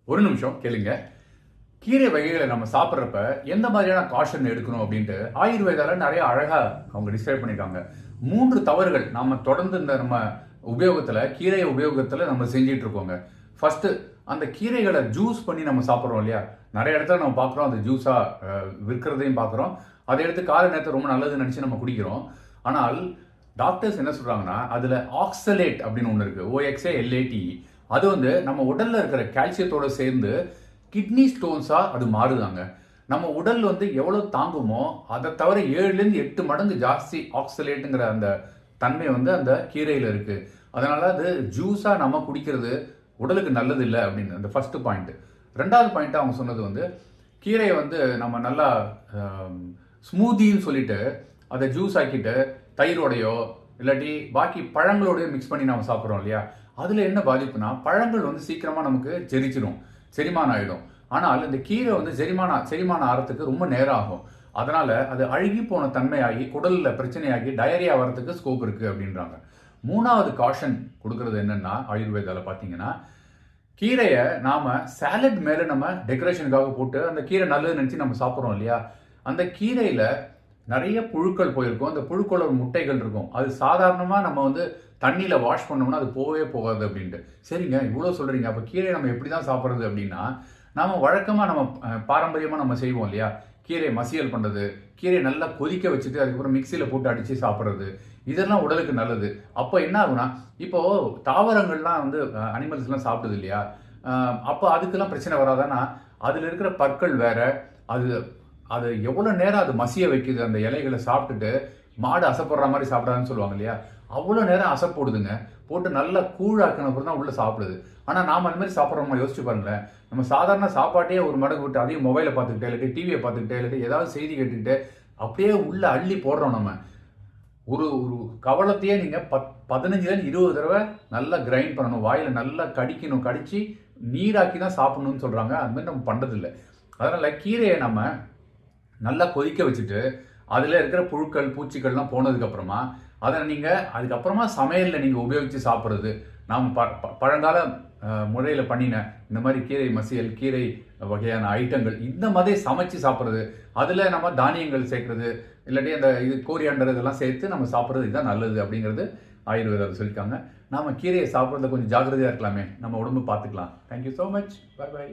ஒரு நிமிஷம் கேளுங்க. கீரை வகைகளை நம்ம சாப்பிட்றப்ப எந்த மாதிரியான காஷன் எடுக்கணும் அப்படின்ட்டு ஆயுர்வேதால நிறைய அழகா அவங்க டிஸ்கிரைப் பண்ணியிருக்காங்க. 3 தவறுகள் நாம தொடர்ந்து இந்த நம்ம கீரை உபயோகத்துல நம்ம செஞ்சிட்டு இருக்கோங்க. ஃபர்ஸ்ட், அந்த கீரைகளை ஜூஸ் பண்ணி நம்ம சாப்பிட்றோம் இல்லையா? நிறைய இடத்துல நம்ம பார்க்குறோம், அந்த ஜூஸா விற்கிறதையும் பார்க்குறோம். அதை எடுத்து காலை நேரத்தை ரொம்ப நல்லதுன்னு நினச்சி நம்ம குடிக்கிறோம். ஆனால் டாக்டர்ஸ் என்ன சொல்றாங்கன்னா, அதுல ஆக்சலேட் அப்படின்னு ஒன்று இருக்கு, OXALATE. அது வந்து நம்ம உடல்ல இருக்கிற கால்சியத்தோட சேர்ந்து கிட்னி ஸ்டோன்ஸா அது மாறுதாங்க. நம்ம உடல் வந்து எவ்வளவு தாங்குமோ அதை தவிர 7 to 8 மடங்கு ஜாஸ்தி ஆக்சலேட்டுங்கிற அந்த தன்மை வந்து அந்த கீரையில இருக்கு. அதனால அது ஜூஸா நம்ம குடிக்கிறது உடலுக்கு நல்லது இல்லை அப்படின்னு அந்த ஃபர்ஸ்ட் பாயிண்ட். ரெண்டாவது பாயிண்ட் அவங்க சொன்னது வந்து, கீரையை வந்து நம்ம நல்லா ஸ்மூதின்னு சொல்லிட்டு அதை ஜூஸ் ஆக்கிட்டு தயிரோடையோ இல்லாட்டி பாக்கி பழங்களோடய மிக்ஸ் பண்ணி நம்ம சாப்பிட்றோம் இல்லையா? அதில் என்ன பாதிப்புனா, பழங்கள் வந்து சீக்கிரமாக நமக்கு செரிமானம் ஆகிடும். ஆனால் இந்த கீரை வந்து செரிமானம் ஆகிறதுக்கு ரொம்ப நேரம் ஆகும். அதனால அது அழுகி போன தன்மையாகி குடலில் பிரச்சனையாகி டயரியா வரதுக்கு ஸ்கோப் இருக்குது அப்படின்றாங்க. 3வது காஷன் கொடுக்கறது என்னன்னா, ஆயுர்வேதால பார்த்தீங்கன்னா, கீரையை நாம சாலட் மேலே நம்ம டெக்கரேஷனுக்காக போட்டு அந்த கீரை நல்லதுன்னு நினச்சி நம்ம சாப்பிட்றோம் இல்லையா? அந்த கீரையில் நிறைய புழுக்கள் போயிருக்கும். அந்த புழுக்களோட முட்டைகள் இருக்கும். அது சாதாரணமாக நம்ம வந்து தண்ணியில் வாஷ் பண்ணோம்னா அது போகவே போகாது அப்படின்ட்டு. சரிங்க, இவ்வளோ சொல்கிறீங்க, அப்போ கீரை நம்ம எப்படி தான் சாப்பிட்றது அப்படின்னா, நம்ம வழக்கமாக நம்ம பாரம்பரியமாக நம்ம செய்வோம் இல்லையா? கீரை மசியல் பண்ணுறது, கீரையை நல்லா கொதிக்க வச்சுட்டு அதுக்கப்புறம் மிக்சியில் போட்டு அடித்து சாப்பிட்றது, இதெல்லாம் உடலுக்கு நல்லது. அப்போ என்ன ஆகுனா, இப்போது தாவரங்கள்லாம் வந்து அனிமல்ஸ்லாம் சாப்பிடுது இல்லையா? அப்போ அதுக்கெல்லாம் பிரச்சனை வராதானா? அதில் இருக்கிற பற்கள் வேற, அது அது எவ்வளோ நேரம் அது மசிய வைக்குது, அந்த இலைகளை சாப்பிட்டுட்டு மாடு அசைப்படுற மாதிரி சாப்பிடாதுன்னு சொல்லுவாங்க இல்லையா? அவ்வளோ நேரம் அசைப்போடுதுங்க. போட்டு நல்லா கூழாக்கின அப்புறம் தான் உள்ளே சாப்பிடுது. ஆனால் நாம் அந்த மாதிரி சாப்பிட்றோமா? யோசிச்சு பாருங்களேன். நம்ம சாதாரண சாப்பாட்டையே ஒரு மடங்கு விட்டு அதையும் மொபைலை பார்த்துக்கிட்டே இல்லாட்டி டிவியை பார்த்துக்கிட்டே இல்லாட்டி ஏதாவது செய்தி கேட்டுக்கிட்டு அப்படியே உள்ள அள்ளி போடுறோம் நம்ம. ஒரு ஒரு கவலத்தையே நீங்கள் 15-20 தடவை நல்லா கிரைண்ட் பண்ணணும், வாயில் நல்லா கடிக்கணும், கடிச்சு நீராக்கி தான் சாப்பிடணும்னு சொல்கிறாங்க. அது மாதிரி நம்ம பண்ணுறதில்லை. அதனால் கீரையை நம்ம நல்லா கொதிக்க வச்சுட்டு அதில் இருக்கிற புழுக்கள் பூச்சிகள்லாம் போனதுக்கப்புறமா அதை நீங்கள் அதுக்கப்புறமா சமையலில் நீங்கள் உபயோகித்து சாப்பிட்றது, நாம் பழங்கால முறையில் பண்ணின இந்த மாதிரி கீரை மசியல், கீரை வகையான ஐட்டங்கள் இந்த மாதிரி சமைச்சு சாப்பிட்றது, அதில் நம்ம தானியங்கள் சேர்க்குறது இல்லாட்டி அந்த கோரியாண்டர் இதெல்லாம் சேர்த்து நம்ம சாப்பிட்றது, இதுதான் நல்லது அப்படிங்கிறது ஆயுர்வேதம் சொல்லியிருக்காங்க. நாம் கீரையை சாப்பிட்றதுல கொஞ்சம் ஜாக்கிரதையாக இருக்கலாமே, நம்ம உடம்பு பார்த்துக்கலாம். Thank you so much. Bye by.